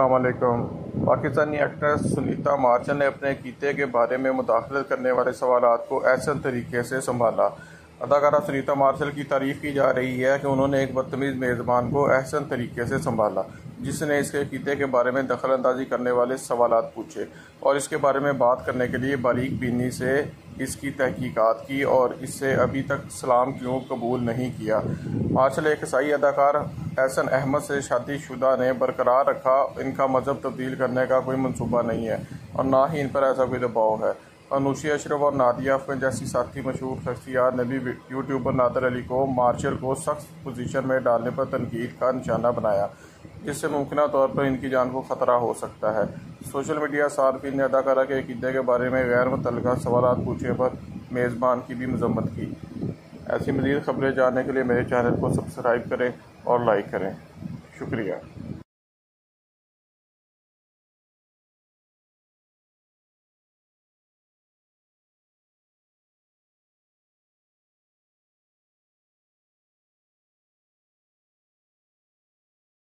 السلام علیکم۔ Pakistani actress Sunita martial نے اپنے عقیدے کے بارے میں مداخلت کرنے والے سوالات کو احسن طریقے سے سنبھالا۔ اداکارہ سنیتا مارشل کی تعریف کی جا رہی ہے کہ انہوں نے ایک بدتمیز میزبان کو احسن طریقے سے سنبھالا، جس نے اس کے عقیدے کے بارے میں دخل اندازی کرنے والے سوالات پوچھے اور اس کے بارے میں بات کرنے کے لیے باریک بینی سے اس کی تحقیقات کی اور اس سے ابھی تک اسلام کیوں قبول نہیں کیا۔ مارشل ایک عیسائی اداکار احسن احمد سے شادی شدہ نے برقرار رکھا ان کا مذہب تبدیل کرنے کا کوئی منصوبہ نہیں ہے اور نہ ہی ان پر ایسا کوئی دباؤ ہے۔ انوشی اشرف اور نادیہ افغان جیسی ساتھی مشہور شخصیات نے بھی یوٹیوبر نادر علی کو مارشل کو سخت پوزیشن میں ڈالنے پر تنقید کا نشانہ بنایا، جس سے ممکنہ طور پر ان کی جان کو خطرہ ہو سکتا ہے۔ سوشل میڈیا صارفین نے اداکارہ کے عقیدے کے بارے میں غیر متعلقہ سوالات پوچھنے پر میزبان کی بھی مذمت کی۔ ایسی مزید خبریں جاننے کے لیے میرے چینل کو سبسکرائب کریں اور لائک کریں۔ شکریہ۔